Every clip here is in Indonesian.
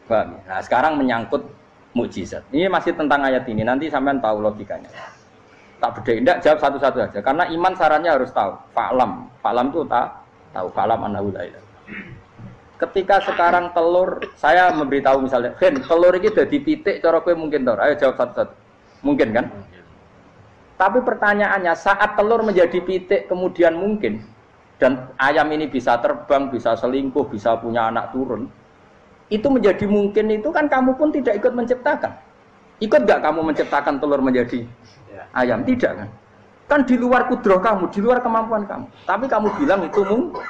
Paham? Nah, sekarang menyangkut mukjizat. Ini masih tentang ayat ini. Nanti sampean tahu logikanya. Tak bedain, enggak jawab satu-satu aja. Karena iman syaratnya harus tahu. Fa'lam. Fa'lam itu tahu. Fa'lam annahu la ilaha. Ketika sekarang telur, saya memberitahu misalnya, "Hen, telur ini dadi pitik cara kowe mungkin to?" Ayo jawab satu-satu. Mungkin kan? Tapi pertanyaannya, saat telur menjadi pitik kemudian mungkin dan ayam ini bisa terbang, bisa selingkuh, bisa punya anak turun, itu menjadi mungkin itu kan kamu pun tidak ikut menciptakan. Ikut gak kamu menciptakan telur menjadi ayam? Tidak kan? Kan di luar kudroh kamu, di luar kemampuan kamu. Tapi kamu bilang itu mungkin.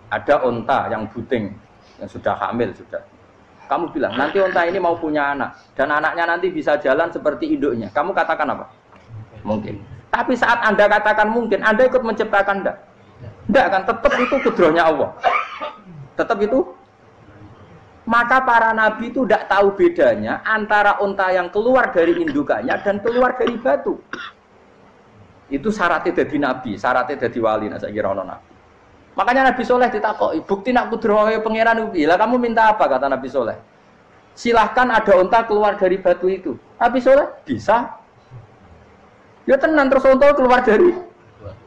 Ada onta yang buting, yang sudah hamil sudah. Kamu bilang nanti onta ini mau punya anak dan anaknya nanti bisa jalan seperti induknya. Kamu katakan apa? Mungkin. Tapi saat Anda katakan mungkin, Anda ikut menciptakan enggak? Enggak kan? Tetap itu kudrohnya Allah. Tetap itu. Maka para nabi itu tidak tahu bedanya antara unta yang keluar dari indukannya dan keluar dari batu. Itu syaratnya jadi nabi, syaratnya jadi wali. Nah, saya kira ono nabi. Makanya Nabi Soleh ditakoki, bukti nak kudrohe pangeran ubi. Lah kamu minta apa kata Nabi Soleh? Silahkan ada unta keluar dari batu itu. Nabi Soleh bisa. Ya tenan terus unta keluar dari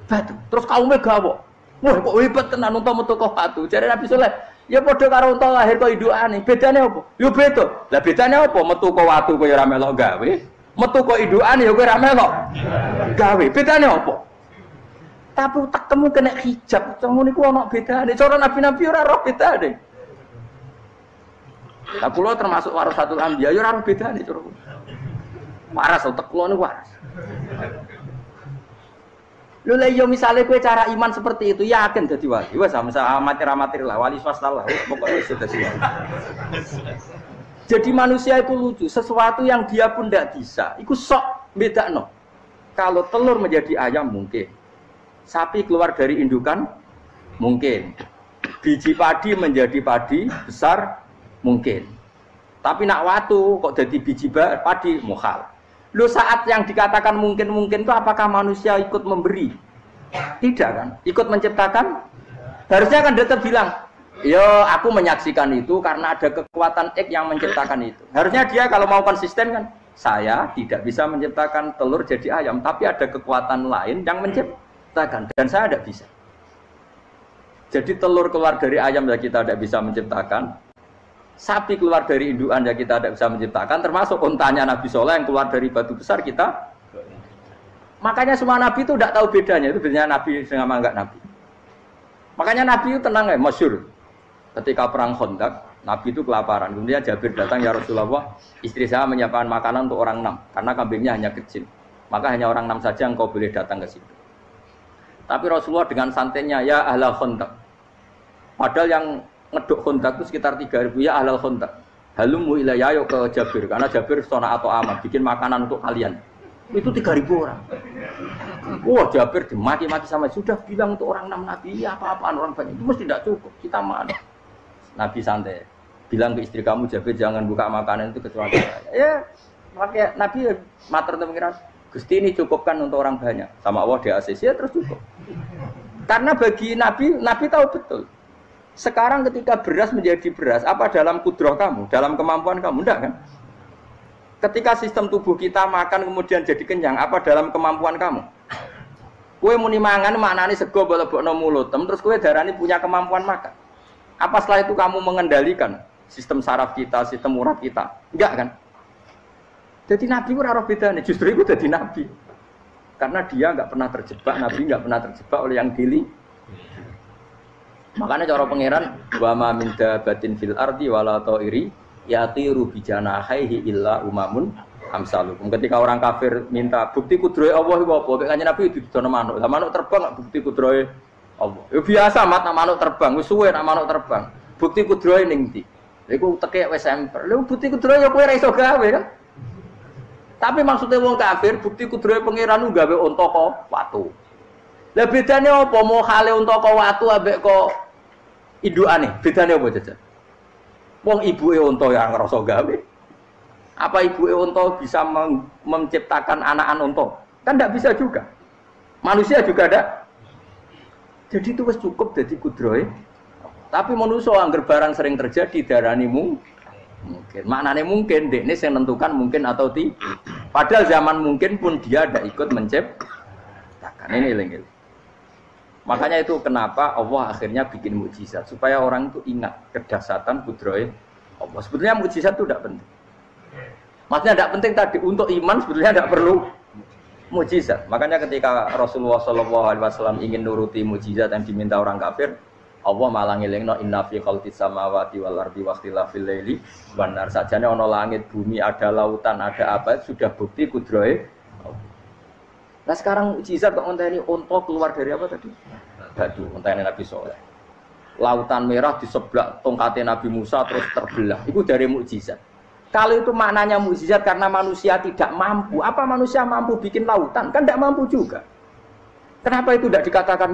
batu. Terus kaumnya gawok. Wah kok hebat tenan unta metu kok batu. Jare Nabi Soleh, ya padha karo unta lahir kok indukane. Bedane apa? Ya beda. Lah bedane apa? Metu kok watu kok ya ora melok gawe. Metu kok indukane ya kowe ora melok gawe. Bedane apa? Tapi utakmu kena hijab, ngono niku ana bedane. Cara nabi-nabi ora roh bedane. Lah kula termasuk warasatul anbiya ya ora roh bedane cara. Waras utek kula niku waras. Lho lha yo misale kowe cara iman seperti itu yakin dadi wali. Wes amatir-amatir lah wali swasta lah. Pokoke wis dadi wali. Jadi manusia itu lucu, sesuatu yang dia pun tidak bisa. Iku sok bedakno. Kalau telur menjadi ayam mungkin. Sapi keluar dari indukan mungkin, biji padi menjadi padi besar mungkin, tapi nak watu kok jadi biji padi mukhal. Lu saat yang dikatakan mungkin itu apakah manusia ikut memberi? Tidak kan? Ikut menciptakan? Harusnya kan tetap bilang, yo aku menyaksikan itu karena ada kekuatan X yang menciptakan itu. Harusnya dia kalau mau konsisten kan, saya tidak bisa menciptakan telur jadi ayam, tapi ada kekuatan lain yang menciptakan. Dan saya tidak bisa. Jadi telur keluar dari ayam ya kita tidak bisa menciptakan. Sapi keluar dari indukan ya kita tidak bisa menciptakan. Termasuk untanya Nabi Soleh yang keluar dari batu besar kita. Makanya semua Nabi itu tidak tahu bedanya. Itu bedanya Nabi dengan enggak Nabi. Makanya Nabi itu tenang ya, masyhur. Ketika perang Khandaq, Nabi itu kelaparan. Kemudian Jabir datang, ya Rasulullah, istri saya menyiapkan makanan untuk orang 6. Karena kambingnya hanya kecil. Maka hanya orang 6 saja yang kau boleh datang ke situ. Tapi Rasulullah dengan santainya, ya ahlal Khandaq. Padahal yang ngeduk Khandaq itu sekitar 3.000, ya ahlal Khandaq. Halumu ilayya ke Jabir, karena Jabir sona atau amat, bikin makanan untuk kalian. Itu 3.000 orang. Wah Jabir dimaki-maki sama, sudah bilang untuk orang 6 Nabi, ya apa-apaan orang banyak. Itu mesti tidak cukup, kita mana. Nabi santai, bilang ke istri kamu, Jabir jangan buka makanan itu kecuali saya. Ya, makanya Nabi matur pengiran. Gusti ini cukupkan untuk orang banyak. Sama Allah di ACC ya terus cukup. Karena bagi Nabi, Nabi tahu betul. Sekarang ketika beras menjadi beras, apa dalam kudroh kamu, dalam kemampuan kamu? Enggak kan? Ketika sistem tubuh kita makan kemudian jadi kenyang, apa dalam kemampuan kamu? Kue muni mangan maknane sego bolebokno mulut, terus kue darani punya kemampuan makan. Apa setelah itu kamu mengendalikan sistem saraf kita, sistem urat kita? Enggak kan? Jadi Nabi itu ora bedane, justru itu jadi Nabi. Karena dia enggak pernah terjebak, Nabi enggak pernah terjebak oleh yang dili. Makanya cara pangeran wa ma min dabatin fil ardi wala ta'iri yatiru bi janahihi illa umamun amsalukum. Ketika orang kafir minta bukti kudrohe Allah iku apa? Kanjeng Nabi didono manuk. Lah manuk terbang bukti kudrohe Allah. Ya biasa mat manuk terbang, wis suwe nak manuk terbang. Bukti kudrohe ning ndi? Lha iku teke wis semper. Lha bukti kudrohe ya kowe ora iso gawe kan? Tapi maksudnya wong kafir bukti kudrohe pangeran gawe unta kok watu. Lah bedane apa mau hale unta kok watu ambek kok indukane? Bedane apa jajan? Wong ibuke unta yang ngrasa gawe. Apa ibuke unta bisa menciptakan anak-anak unta? Kan tidak bisa juga. Manusia juga ada. Jadi itu wis cukup dadi kudrohe. Tapi manusia angger barang sering terjadi darani Mungkin. Maknanya mungkin, ini yang menentukan mungkin atau tidak. Padahal zaman mungkin pun dia ada ikut menciptakan. Ini lagi. Makanya itu kenapa Allah akhirnya bikin mukjizat supaya orang itu ingat kedahsyatan kudrohe Allah. Sebetulnya mukjizat itu tidak penting. Maksudnya tidak penting tadi untuk iman sebetulnya tidak perlu mukjizat. Makanya ketika Rasulullah SAW ingin nuruti mukjizat yang diminta orang kafir, Allah malah ngelingno inna fi khalqis samawati wal ardi wakhtilafil laili wan nar. Sajane ana langit, bumi, ada lautan, ada apa sudah bukti kudrohe. Nah sekarang mukjizat kok ngenteni unta keluar dari apa tadi? Batu, ngenteni Nabi Saleh. Lautan merah di sebelah tongkatnya Nabi Musa terus terbelah. Itu dari mukjizat. Kalau itu maknanya mukjizat karena manusia tidak mampu, apa manusia mampu bikin lautan? Kan tidak mampu juga. Kenapa itu tidak dikatakan